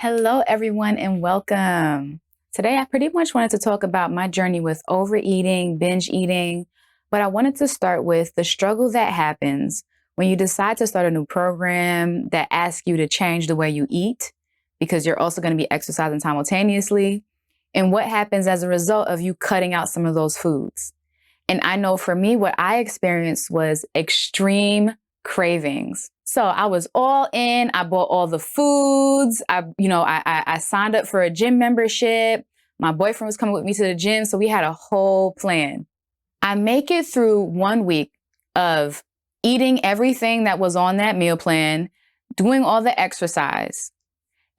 Hello, everyone, and welcome. Today, I pretty much wanted to talk about my journey with overeating, binge eating, but I wanted to start with the struggle that happens when you decide to start a new program that asks you to change the way you eat because you're also going to be exercising simultaneously, and what happens as a result of you cutting out some of those foods. And I know for me, what I experienced was extreme cravings. So I was all in. I bought all the foods. I signed up for a gym membership. My boyfriend was coming with me to the gym. So we had a whole plan. I make it through 1 week of eating everything that was on that meal plan, doing all the exercise.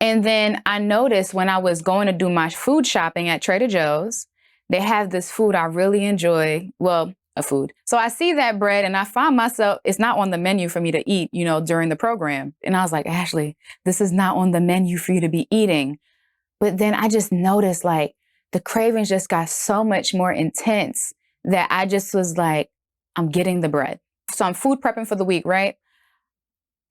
And then I noticed when I was going to do my food shopping at Trader Joe's, they have this food I really enjoy. Well, a food. So I see that bread and I find myself, it's not on the menu for me to eat, during the program. And I was like, Ashley, this is not on the menu for you to be eating. But then I just noticed like the cravings just got so much more intense that I just was like, I'm getting the bread. So I'm food prepping for the week, right?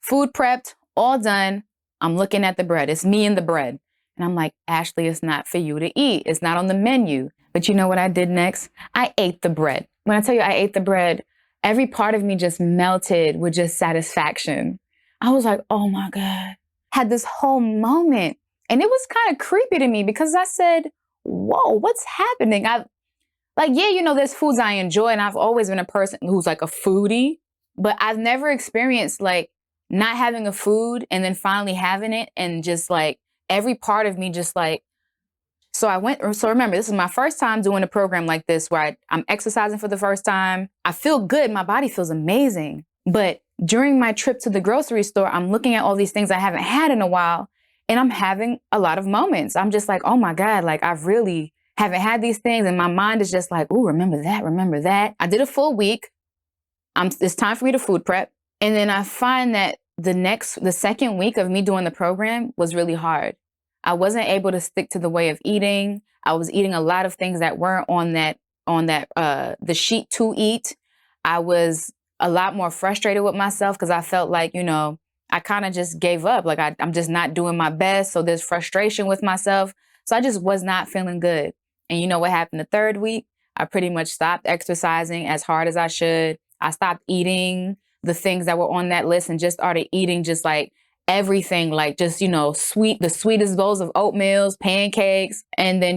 Food prepped, all done. I'm looking at the bread. It's me and the bread. And I'm like, Ashley, it's not for you to eat. It's not on the menu. But you know what I did next? I ate the bread. When I tell you I ate the bread, every part of me just melted with just satisfaction. I was like, oh my God. Had this whole moment. And it was kind of creepy to me because I said, whoa, what's happening? There's foods I enjoy. And I've always been a person who's like a foodie, but I've never experienced like not having a food and then finally having it and just like every part of me just like, so remember, this is my first time doing a program like this where I'm exercising for the first time. I feel good. My body feels amazing. But during my trip to the grocery store, I'm looking at all these things I haven't had in a while and I'm having a lot of moments. I'm just like, oh my God, like I really haven't had these things. And my mind is just like, oh, remember that, remember that. I did a full week. It's time for me to food prep. And then I find that the second week of me doing the program was really hard. I wasn't able to stick to the way of eating. I was eating a lot of things that weren't on the sheet to eat. I was a lot more frustrated with myself because I felt like, I kind of just gave up. Like I'm just not doing my best. So there's frustration with myself. So I just was not feeling good. And you know what happened the third week? I pretty much stopped exercising as hard as I should. I stopped eating the things that were on that list and just started eating just like everything, like just, the sweetest bowls of oatmeals, pancakes. And then,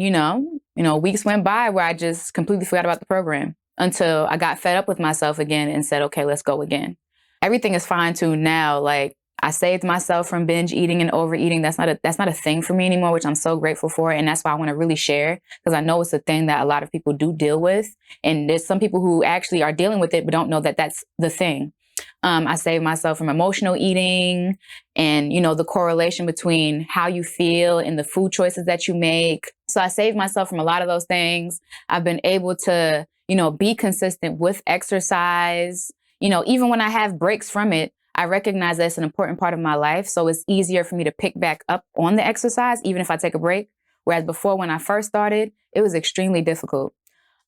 weeks went by where I just completely forgot about the program until I got fed up with myself again and said, okay, let's go again. Everything is fine tuned now. Like I saved myself from binge eating and overeating. That's not a thing for me anymore, which I'm so grateful for. And that's why I want to really share, because I know it's a thing that a lot of people do deal with. And there's some people who actually are dealing with it, but don't know that that's the thing. I saved myself from emotional eating and, the correlation between how you feel and the food choices that you make. So I saved myself from a lot of those things. I've been able to, be consistent with exercise. Even when I have breaks from it, I recognize that it's an important part of my life. So it's easier for me to pick back up on the exercise, even if I take a break. Whereas before, when I first started, it was extremely difficult.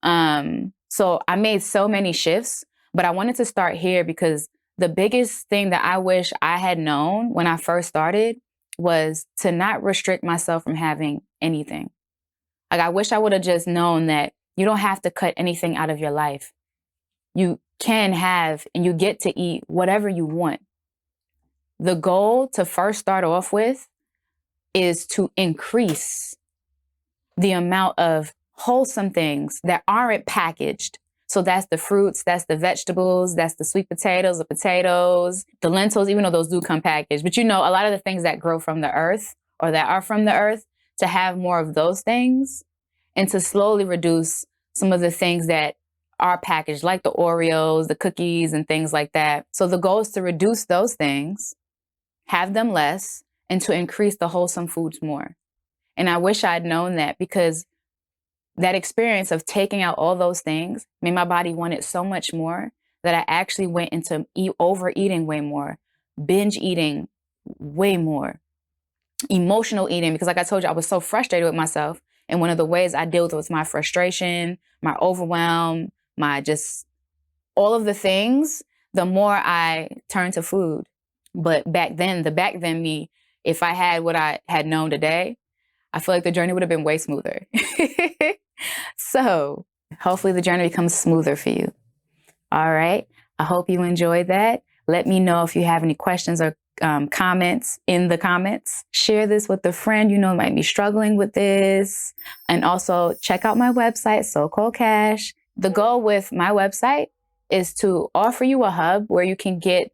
So I made so many shifts, but I wanted to start here because the biggest thing that I wish I had known when I first started was to not restrict myself from having anything. Like I wish I would have just known that you don't have to cut anything out of your life. You can have and you get to eat whatever you want. The goal to first start off with is to increase the amount of wholesome things that aren't packaged. So that's the fruits, that's the vegetables, that's the sweet potatoes, the potatoes, the lentils, even though those do come packaged. But a lot of the things that grow from the earth or that are from the earth, to have more of those things and to slowly reduce some of the things that are packaged, like the Oreos, the cookies, and things like that. So the goal is to reduce those things, have them less, and to increase the wholesome foods more. And I wish I'd known that, because that experience of taking out all those things made my body want it so much more that I actually went into overeating way more, binge eating way more, emotional eating, because like I told you, I was so frustrated with myself. And one of the ways I dealt with my frustration, my overwhelm, my just all of the things, the more I turned to food. But back then, the back then me if I had what I had known today, I feel like the journey would have been way smoother. So hopefully the journey becomes smoother for you. All right. I hope you enjoyed that. Let me know if you have any questions or comments in the comments. Share this with a friend you know might be struggling with this. And also check out my website, So Called Cash. The goal with my website is to offer you a hub where you can get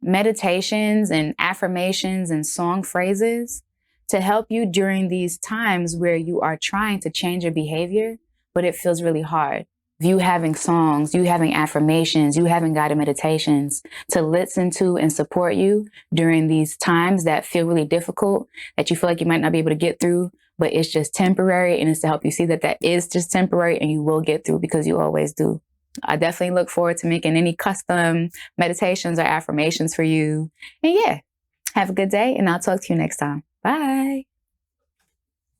meditations and affirmations and song phrases to help you during these times where you are trying to change your behavior, but it feels really hard. You having songs, you having affirmations, you having guided meditations to listen to and support you during these times that feel really difficult, that you feel like you might not be able to get through, but it's just temporary. And it's to help you see that that is just temporary and you will get through because you always do. I definitely look forward to making any custom meditations or affirmations for you. And yeah, have a good day and I'll talk to you next time. Bye.